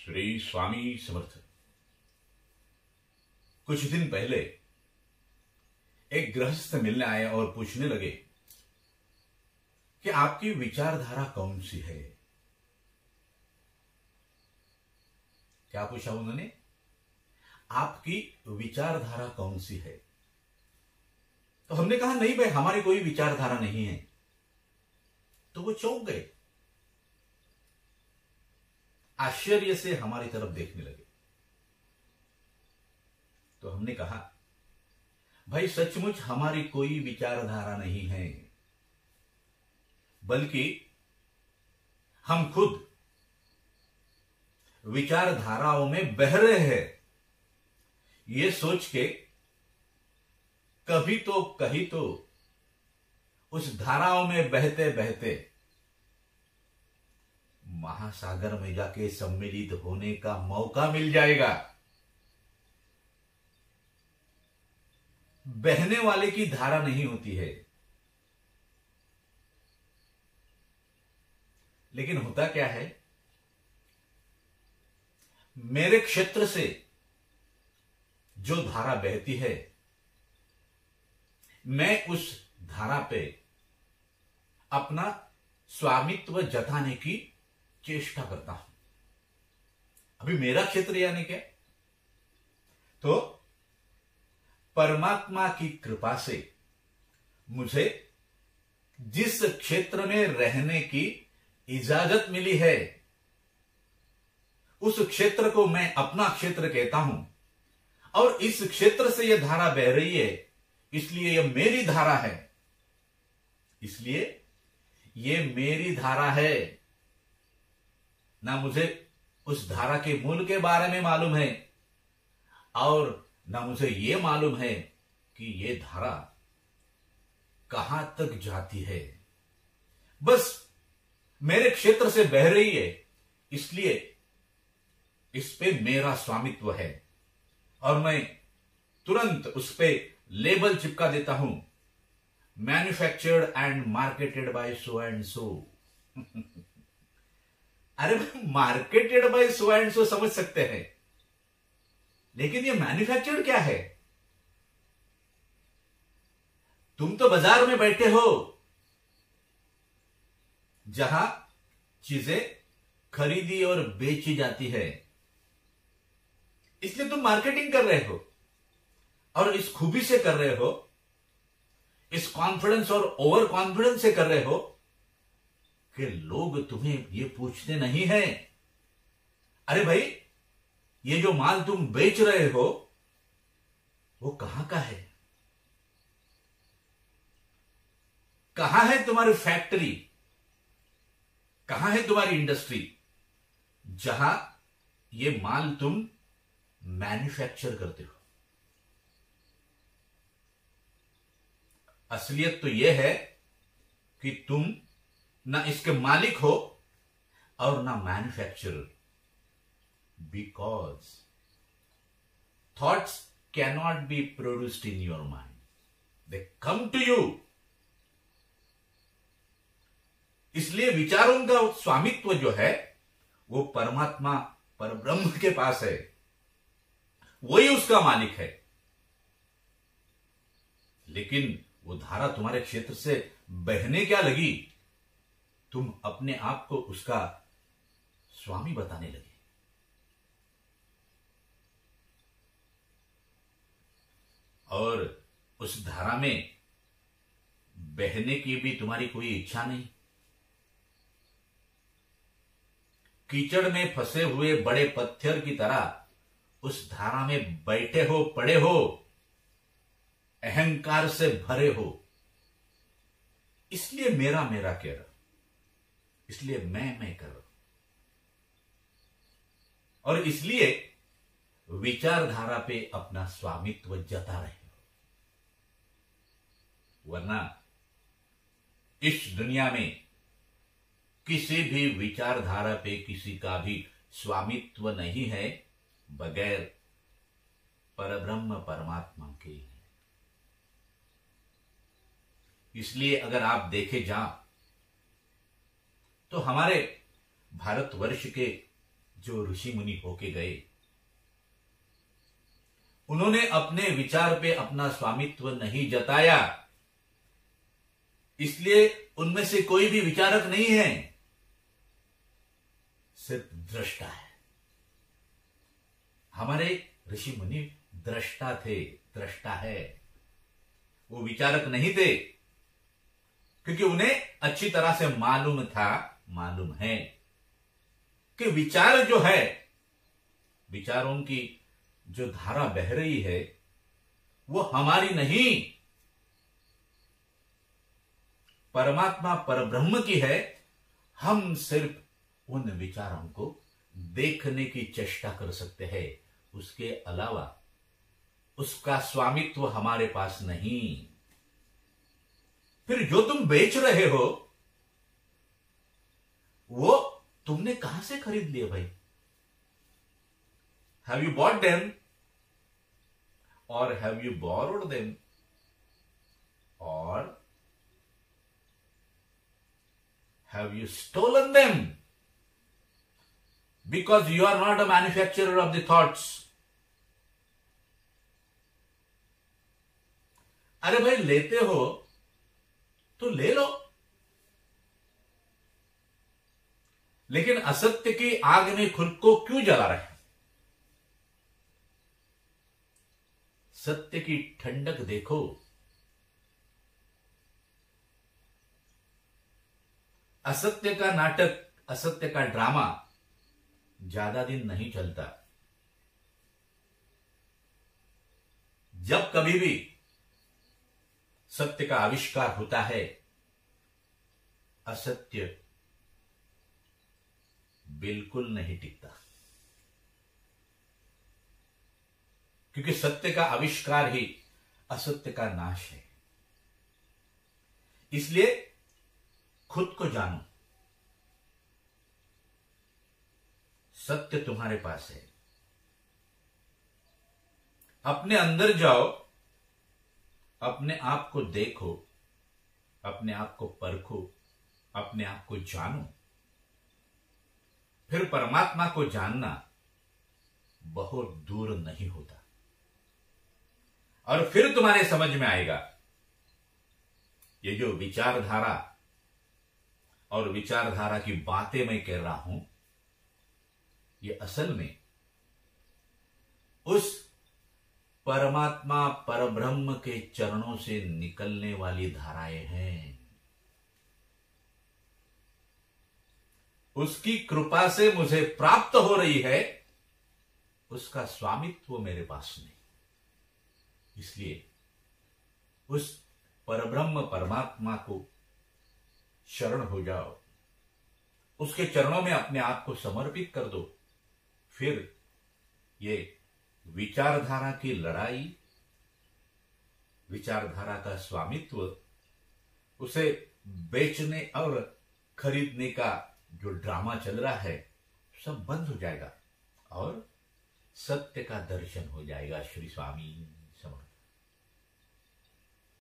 श्री स्वामी समर्थ। कुछ दिन पहले एक गृहस्थ मिलने आए और पूछने लगे कि आपकी विचारधारा कौन सी है। क्या पूछा उन्होंने? आपकी विचारधारा कौन सी है। तो हमने कहा नहीं भाई, हमारी कोई विचारधारा नहीं है। तो वो चौंक गए, आश्चर्य से हमारी तरफ देखने लगे। तो हमने कहा भाई सचमुच हमारी कोई विचारधारा नहीं है, बल्कि हम खुद विचारधाराओं में बह रहे हैं, ये सोच के कभी तो कहीं तो उस धाराओं में बहते बहते महासागर में जाके सम्मिलित होने का मौका मिल जाएगा। बहने वाले की धारा नहीं होती है। लेकिन होता क्या है, मेरे क्षेत्र से जो धारा बहती है, मैं उस धारा पे अपना स्वामित्व जताने की चेष्टा करता हूं। अभी मेरा क्षेत्र यानी क्या? तो परमात्मा की कृपा से मुझे जिस क्षेत्र में रहने की इजाजत मिली है, उस क्षेत्र को मैं अपना क्षेत्र कहता हूं। और इस क्षेत्र से यह धारा बह रही है, इसलिए यह मेरी धारा है। इसलिए यह मेरी धारा है। ना मुझे उस धारा के मूल के बारे में मालूम है, और ना मुझे यह मालूम है कि यह धारा कहां तक जाती है। बस मेरे क्षेत्र से बह रही है, इसलिए इस पे मेरा स्वामित्व है। और मैं तुरंत उस पे लेबल चिपका देता हूं, manufactured and marketed by so and so. अरे marketed by so and so समझ सकते हैं, लेकिन ये मैन्युफैक्चर्ड क्या है? तुम तो बाजार में बैठे हो, जहां चीजें खरीदी और बेची जाती है, इसलिए तुम मार्केटिंग कर रहे हो। और इस खूबी से कर रहे हो, इस कॉन्फिडेंस और ओवर कॉन्फिडेंस से कर रहे हो कि लोग तुम्हें ये पूछते नहीं है, अरे भाई ये जो माल तुम बेच रहे हो वो कहां का है? कहां है तुम्हारी फैक्ट्री? कहां है तुम्हारी इंडस्ट्री जहां ये माल तुम मैन्युफैक्चर करते हो? असलियत तो यह है कि तुम ना इसके मालिक हो और ना manufacturer. Because thoughts cannot be produced in your mind, they come to you. इसलिए विचारों का स्वामित्व जो है वो परमात्मा परब्रह्म के पास है, वही उसका मालिक है। लेकिन वो धारा तुम्हारे क्षेत्र से बहने क्या लगी, तुम अपने आप को उसका स्वामी बताने लगे। और उस धारा में बहने की भी तुम्हारी कोई इच्छा नहीं। कीचड़ में फंसे हुए बड़े पत्थर की तरह उस धारा में बैठे हो, पड़े हो, अहंकार से भरे हो। इसलिए मेरा मेरा कह रहा, इसलिए मैं कर रहा, और इसलिए विचारधारा पे अपना स्वामित्व जता रहे हो। वरना इस दुनिया में किसी भी विचारधारा पे किसी का भी स्वामित्व नहीं है बगैर परब्रह्म परमात्मा के। इसलिए अगर आप देखे जा तो हमारे भारतवर्ष के जो ऋषि मुनि होके गए, उन्होंने अपने विचार पे अपना स्वामित्व नहीं जताया, इसलिए उनमें से कोई भी विचारक नहीं है, सिर्फ दृष्टा है। हमारे ऋषि मुनि दृष्टा थे, दृष्टा है, वो विचारक नहीं थे, क्योंकि उन्हें अच्छी तरह से मालूम था, मालूम है कि विचार जो है, विचारों की जो धारा बह रही है वो हमारी नहीं, परमात्मा परब्रह्म की है। हम सिर्फ उन विचारों को देखने की चेष्टा कर सकते हैं, उसके अलावा उसका स्वामित्व हमारे पास नहीं। फिर जो तुम बेच रहे हो वो तुमने कहां से खरीद लिए भाई? Have you bought them or have you borrowed them or have you stolen them? Because you are not a manufacturer of the thoughts. अरे भाई लेते हो तो ले लो, लेकिन असत्य की आग में खुद को क्यों जला रहे हैं? सत्य की ठंडक देखो। असत्य का नाटक, असत्य का ड्रामा ज्यादा दिन नहीं चलता। जब कभी भी सत्य का आविष्कार होता है, असत्य बिल्कुल नहीं टिकता, क्योंकि सत्य का आविष्कार ही असत्य का नाश है। इसलिए खुद को जानो, सत्य तुम्हारे पास है। अपने अंदर जाओ, अपने आप को देखो, अपने आप को परखो, अपने आप को जानो। फिर परमात्मा को जानना बहुत दूर नहीं होता, और फिर तुम्हारे समझ में आएगा ये जो विचारधारा और विचारधारा की बातें मैं कह रहा हूं, ये असल में उस परमात्मा परब्रह्म के चरणों से निकलने वाली धाराएं हैं। उसकी कृपा से मुझे प्राप्त हो रही है, उसका स्वामित्व मेरे पास नहीं। इसलिए उस परब्रह्म परमात्मा को शरण हो जाओ, उसके चरणों में अपने आप को समर्पित कर दो। फिर ये विचारधारा की लड़ाई, विचारधारा का स्वामित्व, उसे बेचने और खरीदने का जो ड्रामा चल रहा है, सब बंद हो जाएगा और सत्य का दर्शन हो जाएगा। श्री स्वामी।